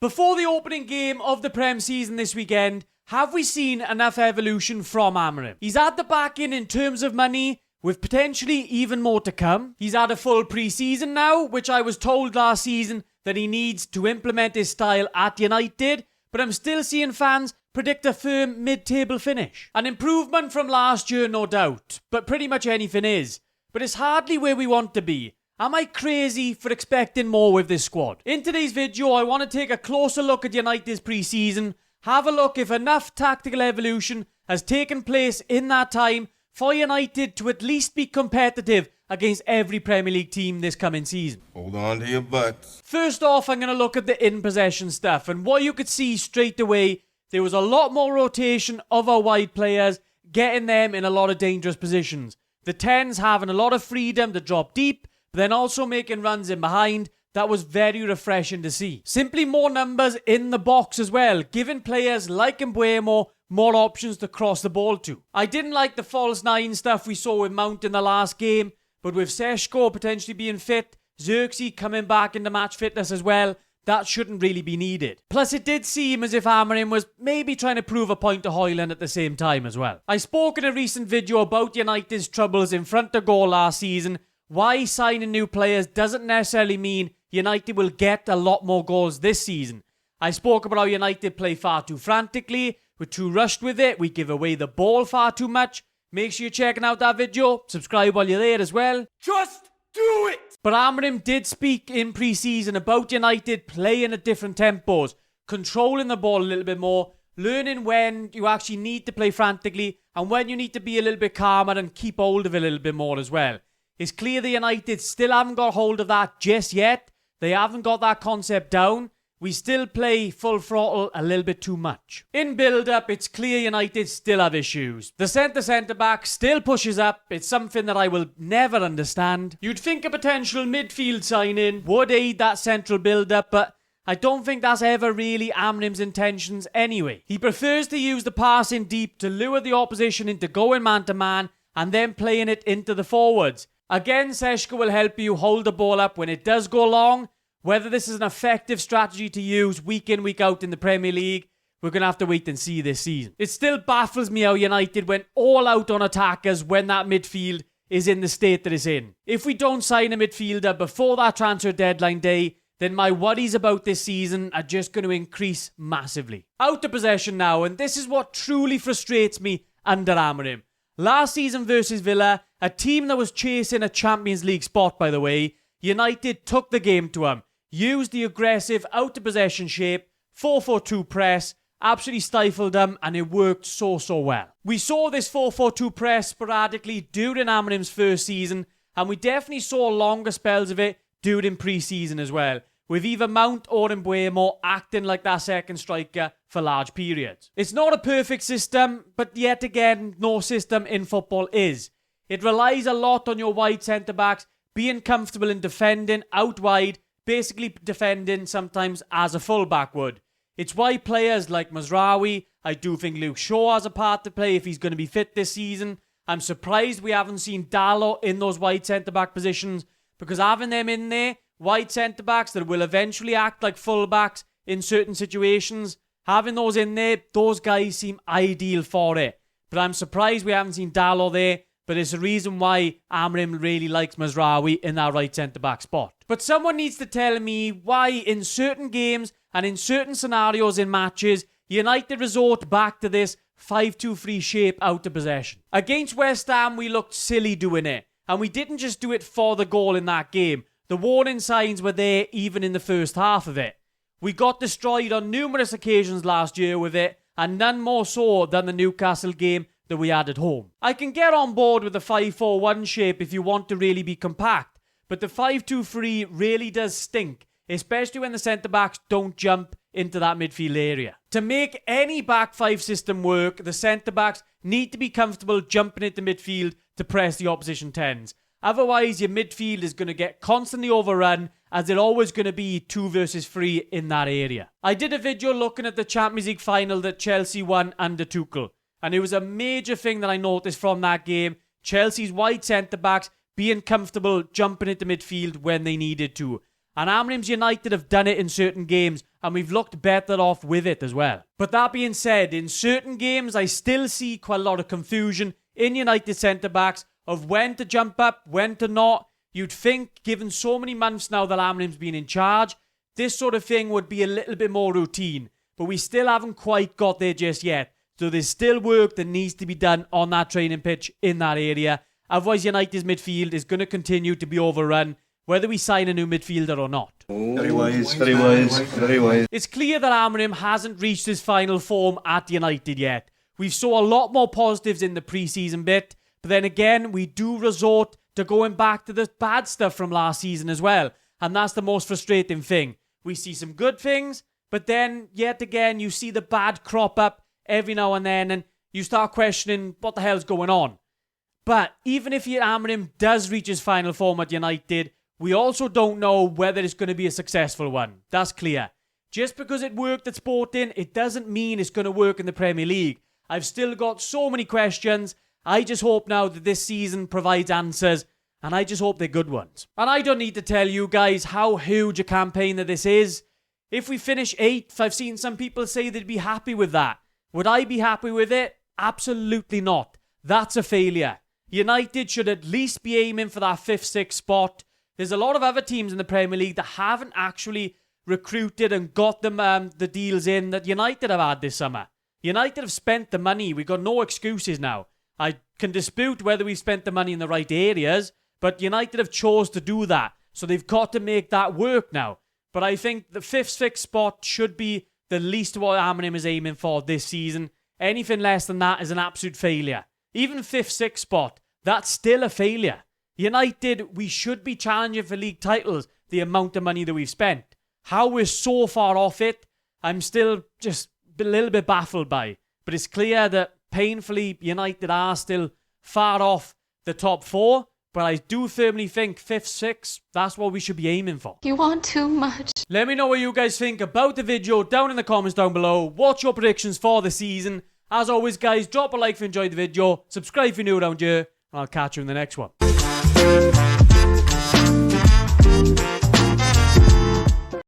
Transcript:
Before the opening game of the Prem season this weekend, have we seen enough evolution from Amorim? He's had the backing in terms of money, with potentially even more to come. He's had a full pre-season now, which I was told last season that he needs to implement his style at United, but I'm still seeing fans predict a firm mid-table finish. An improvement from last year, no doubt, but pretty much anything is. But it's hardly where we want to be. Am I crazy for expecting more with this squad? In today's video, I want to take a closer look at United's pre-season, have a look if enough tactical evolution has taken place in that time for United to at least be competitive against every Premier League team this coming season. Hold on to your butts. First off, I'm going to look at the in-possession stuff, and what you could see straight away, there was a lot more rotation of our wide players, getting them in a lot of dangerous positions. The 10s having a lot of freedom to drop deep, but then also making runs in behind. That was very refreshing to see. Simply more numbers in the box as well, giving players like Mbuemo more options to cross the ball to. I didn't like the false nine stuff we saw with Mount in the last game, but with Seshko potentially being fit, Xerxes coming back into match fitness as well, that shouldn't really be needed. Plus, it did seem as if Amorim was maybe trying to prove a point to Højlund at the same time as well. I spoke in a recent video about United's troubles in front of goal last season. Why signing new players doesn't necessarily mean United will get a lot more goals this season. I spoke about how United play far too frantically, we're too rushed with it, we give away the ball far too much. Make sure you're checking out that video, subscribe while you're there as well. Just do it! But Amorim did speak in pre-season about United playing at different tempos, controlling the ball a little bit more, learning when you actually need to play frantically and when you need to be a little bit calmer and keep hold of it a little bit more as well. It's clear the United still haven't got hold of that just yet. They haven't got that concept down. We still play full throttle a little bit too much. In build-up, it's clear United still have issues. The centre-back still pushes up. It's something that I will never understand. You'd think a potential midfield signing would aid that central build-up, but I don't think that's ever really Amorim's intentions anyway. He prefers to use the passing deep to lure the opposition into going man-to-man and then playing it into the forwards. Again, Seshko will help you hold the ball up when it does go long. Whether this is an effective strategy to use week in, week out in the Premier League, we're going to have to wait and see this season. It still baffles me how United went all out on attackers when that midfield is in the state that it's in. If we don't sign a midfielder before that transfer deadline day, then my worries about this season are just going to increase massively. Out of possession now, and this is what truly frustrates me under Amorim. Last season versus Villa, a team that was chasing a Champions League spot, by the way, United took the game to them, used the aggressive out-of-possession shape, 4-4-2 press, absolutely stifled them, and it worked so well. We saw this 4-4-2 press sporadically during Amorim's first season, and we definitely saw longer spells of it during pre-season as well, with either Mount or Mbuemo acting like that second striker for large periods. It's not a perfect system, but yet again, no system in football is. It relies a lot on your wide centre-backs being comfortable in defending out wide, basically defending sometimes as a full-back would. It's why players like Mazraoui, I do think Luke Shaw has a part to play if he's going to be fit this season. I'm surprised we haven't seen Dalot in those wide centre-back positions, because having them in there, wide centre-backs that will eventually act like full-backs in certain situations, having those in there, those guys seem ideal for it. But I'm surprised we haven't seen Dalot there, but it's the reason why Amorim really likes Mazraoui in that right centre-back spot. But someone needs to tell me why in certain games and in certain scenarios in matches, United resort back to this 5-2-3 shape out of possession. Against West Ham, we looked silly doing it. And we didn't just do it for the goal in that game. The warning signs were there even in the first half of it. We got destroyed on numerous occasions last year with it, and none more so than the Newcastle game that we had at home. I can get on board with the 5-4-1 shape if you want to really be compact, but the 5-2-3 really does stink, especially when the centre-backs don't jump into that midfield area. To make any back five system work, the centre-backs need to be comfortable jumping into midfield to press the opposition 10s. Otherwise, your midfield is going to get constantly overrun, as they're always going to be 2 versus 3 in that area. I did a video looking at the Champions League final that Chelsea won under Tuchel, and it was a major thing that I noticed from that game. Chelsea's wide centre-backs being comfortable jumping into midfield when they needed to. And Amorim's United have done it in certain games, and we've looked better off with it as well. But that being said, in certain games, I still see quite a lot of confusion in United centre-backs of when to jump up, when to not. You'd think, given so many months now that Amorim's been in charge, this sort of thing would be a little bit more routine. But we still haven't quite got there just yet. So there's still work that needs to be done on that training pitch in that area. Otherwise, United's midfield is going to continue to be overrun, whether we sign a new midfielder or not. Very wise, very wise, very wise. It's clear that Amorim hasn't reached his final form at United yet. We saw a lot more positives in the pre-season bit, but then again, we do resort to going back to the bad stuff from last season as well. And that's the most frustrating thing. We see some good things, but then, yet again, you see the bad crop up every now and then, and you start questioning what the hell's going on. But even if Amorim does reach his final form at United, we also don't know whether it's going to be a successful one. That's clear. Just because it worked at Sporting, it doesn't mean it's going to work in the Premier League. I've still got so many questions. I just hope now that this season provides answers, and I just hope they're good ones. And I don't need to tell you guys how huge a campaign that this is. If we finish 8th, I've seen some people say they'd be happy with that. Would I be happy with it? Absolutely not. That's a failure. United should at least be aiming for that 5th, 6th spot. There's a lot of other teams in the Premier League that haven't actually recruited and got them the deals in that United have had this summer. United have spent the money. We've got no excuses now. I can dispute whether we've spent the money in the right areas, but United have chose to do that. So they've got to make that work now. But I think the 5th, 6th spot should be the least of what Amorim is aiming for this season. Anything less than that is an absolute failure. Even 5th, 6th spot, that's still a failure. United, we should be challenging for league titles, the amount of money that we've spent. How we're so far off it, I'm still just a little bit baffled by. But it's clear that painfully United are still far off the top 4. But I do firmly think 5th, 6th, that's what we should be aiming for. You want too much. Let me know what you guys think about the video down in the comments down below. What's your predictions for the season? As always, guys, drop a like if you enjoyed the video. Subscribe if you're new around here. And I'll catch you in the next one.